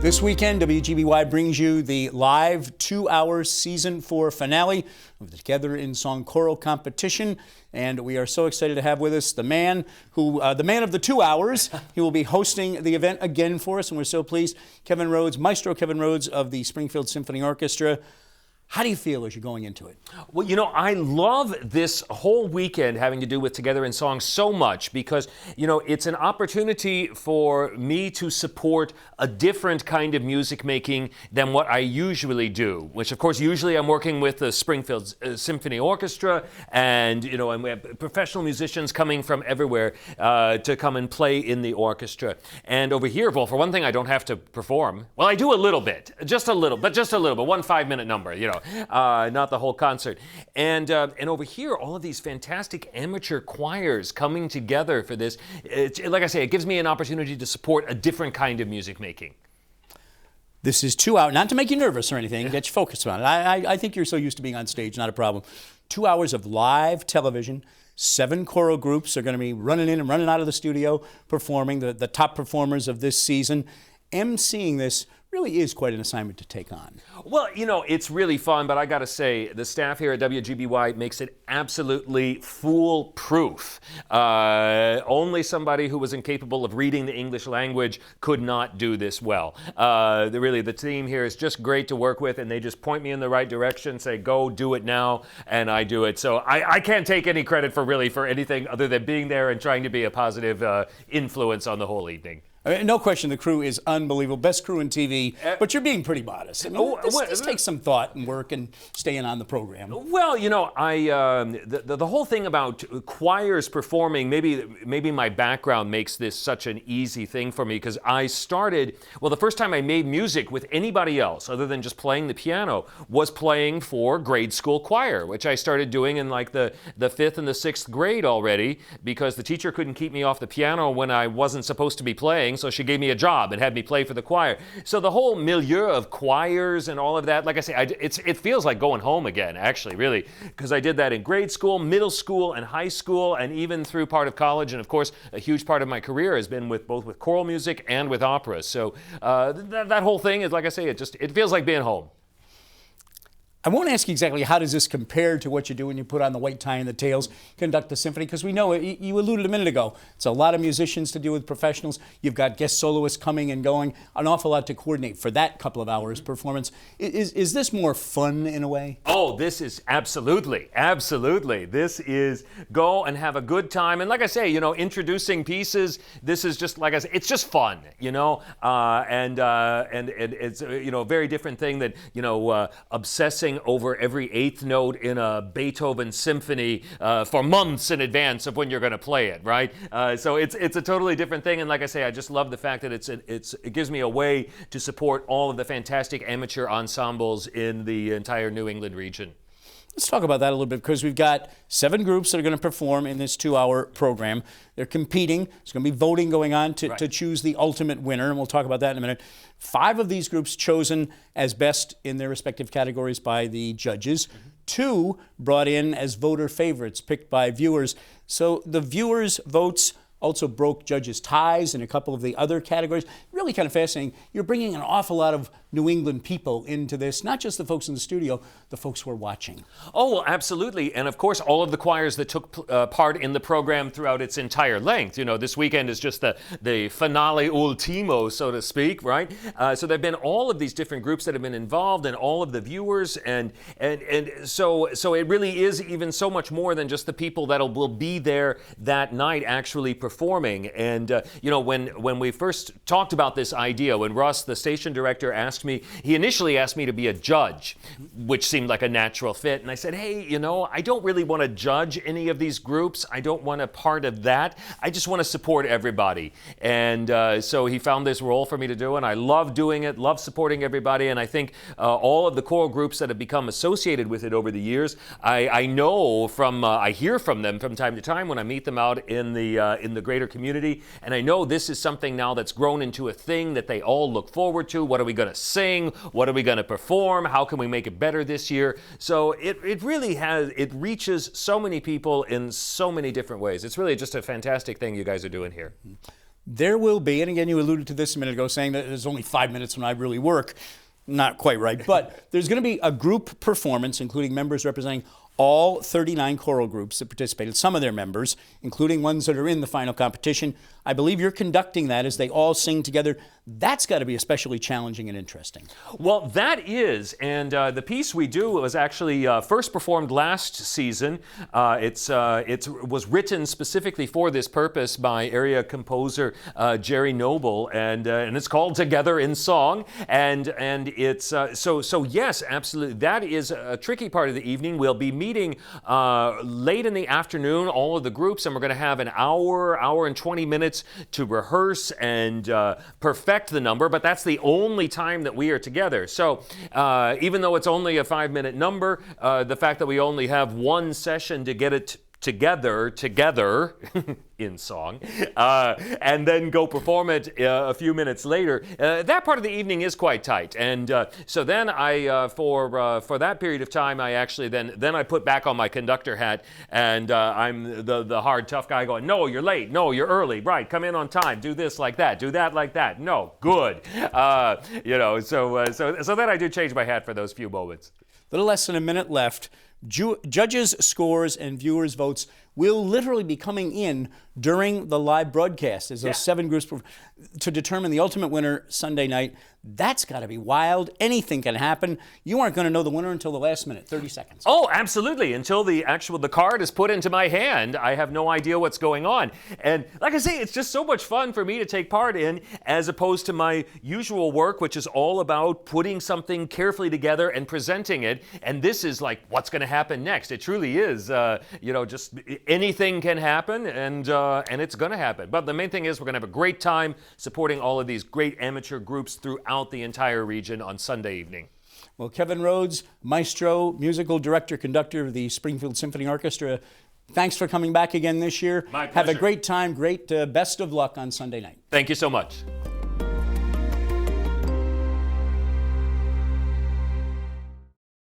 This weekend, WGBY brings you the live 2-hour Season 4 finale of the Together in Song Choral Competition. And we are so excited to have with us the man of the 2 hours. He will be hosting the event again for us, and we're so pleased. Kevin Rhodes, Maestro Kevin Rhodes of the Springfield Symphony Orchestra. How do you feel as you're going into it? Well, you know, I love this whole weekend having to do with Together in Song so much because, you know, it's an opportunity for me to support a different kind of music making than what I usually do, which, of course, usually I'm working with the Springfield Symphony Orchestra and, you know, and we have professional musicians coming from everywhere to come and play in the orchestra. And over here, well, for one thing, I don't have to perform. Well, I do a little bit, just a little, but 1 5-minute number, you know. Not the whole concert. And over here, all of these fantastic amateur choirs coming together for this. Like I say, it gives me an opportunity to support a different kind of music making. This is 2 hours, not to make you nervous or anything, get you focused on it. I think you're so used to being on stage, not a problem. 2 hours of live television. 7 choral groups are going to be running in and running out of the studio, performing, the top performers of this season. emceeing this really is quite an assignment to take on. Well, you know, it's really fun, but I got to say, the staff here at WGBY makes it absolutely foolproof. Only somebody who was incapable of reading the English language could not do this well. Really, the team here is just great to work with, and they just point me in the right direction, say, go, do it now, and I do it. So I can't take any credit for anything other than being there and trying to be a positive influence on the whole evening. No question, the crew is unbelievable. Best crew in TV, but you're being pretty modest. I mean, this takes some thought and work and staying on the program. Well, you know, the whole thing about choirs performing, maybe my background makes this such an easy thing for me because I started, well, the first time I made music with anybody else other than just playing the piano was playing for grade school choir, which I started doing in like the 5th and the 6th grade already because the teacher couldn't keep me off the piano when I wasn't supposed to be playing. So she gave me a job and had me play for the choir. So the whole milieu of choirs and all of that, like I say, it feels like going home again, actually, really, because I did that in grade school, middle school, and high school, and even through part of college. And of course, a huge part of my career has been both with choral music and with opera. So that whole thing is, like I say, it feels like being home. I won't ask you exactly how does this compare to what you do when you put on the white tie and the tails, conduct the symphony, because we know, you alluded a minute ago, it's a lot of musicians to deal with, professionals. You've got guest soloists coming and going, an awful lot to coordinate for that couple of hours performance. Is this more fun in a way? Oh, this is absolutely. This is go and have a good time. And like I say, you know, introducing pieces, this is just, like I say, it's just fun, you know, and it's, you know, a very different thing than, you know, obsessing over every 8th note in a Beethoven symphony for months in advance of when you're going to play it, right? So it's a totally different thing, and like I say, I just love the fact that it gives me a way to support all of the fantastic amateur ensembles in the entire New England region. Let's talk about that a little bit because we've got 7 groups that are going to perform in this 2-hour program. They're competing. There's going to be voting going on to choose the ultimate winner, and we'll talk about that in a minute. 5 of these groups chosen as best in their respective categories by the judges. 2 brought in as voter favorites, picked by viewers. So the viewers' votes also broke judges' ties in a couple of the other categories. Really kind of fascinating. You're bringing an awful lot of New England people into this, not just the folks in the studio, the folks who are watching. Oh, well, absolutely. And of course, all of the choirs that took part in the program throughout its entire length. You know, this weekend is just the finale ultimo, so to speak, right? So there have been all of these different groups that have been involved and all of the viewers. And so it really is even so much more than just the people that will be there that night actually performing. And, you know, when we first talked about this idea, when Russ, the station director, he initially asked me to be a judge, which seemed like a natural fit. And I said, hey, you know, I don't really want to judge any of these groups. I don't want a part of that. I just want to support everybody. And so he found this role for me to do, and I love doing it, love supporting everybody. And I think all of the choral groups that have become associated with it over the years, I know from, I hear from them from time to time when I meet them out in the greater community. And I know this is something now that's grown into a thing that they all look forward to. What are we going to sing? What are we going to perform? How can we make it better this year? So it really reaches so many people in so many different ways. It's really just a fantastic thing you guys are doing here. there will be, and again, you alluded to this a minute ago, saying that there's only 5 minutes when I really work. Not quite right, but there's going to be a group performance, including members representing all 39 choral groups that participated, some of their members, including ones that are in the final competition. I believe you're conducting that as they all sing together. That's got to be especially challenging and interesting. Well, that is, and the piece we do was actually first performed last season. It was written specifically for this purpose by area composer Jerry Noble, and it's called Together in Song. And it's so yes, absolutely. That is a tricky part of the evening. We'll be meeting late in the afternoon, all of the groups, and we're going to have an hour and 20 minutes to rehearse and perfect the number, but that's the only time that we are together. So even though it's only a 5-minute number, the fact that we only have one session to get it together in song, and then go perform it a few minutes later. That part of the evening is quite tight, and so then I, for that period of time, I actually then I put back on my conductor hat, and I'm the hard, tough guy going, no, you're late, no, you're early, right, come in on time, do this like that, do that like that, no, good, so then I do change my hat for those few moments. Little less than a minute left. Judges' scores and viewers' votes will literally be coming in during the live broadcast as those 7 groups to determine the ultimate winner Sunday night. That's got to be wild. Anything can happen. You aren't going to know the winner until the last minute, 30 seconds. Oh, absolutely. Until the card is put into my hand, I have no idea what's going on. And like I say, it's just so much fun for me to take part in, as opposed to my usual work, which is all about putting something carefully together and presenting it. And this is like, what's going to happen next? It truly is, just anything can happen, and it's going to happen. But the main thing is we're going to have a great time supporting all of these great amateur groups throughout the entire region on Sunday evening. Well, Kevin Rhodes, Maestro, musical director, conductor of the Springfield Symphony Orchestra, thanks for coming back again this year. My pleasure. Have a great time, best of luck on Sunday night. Thank you so much.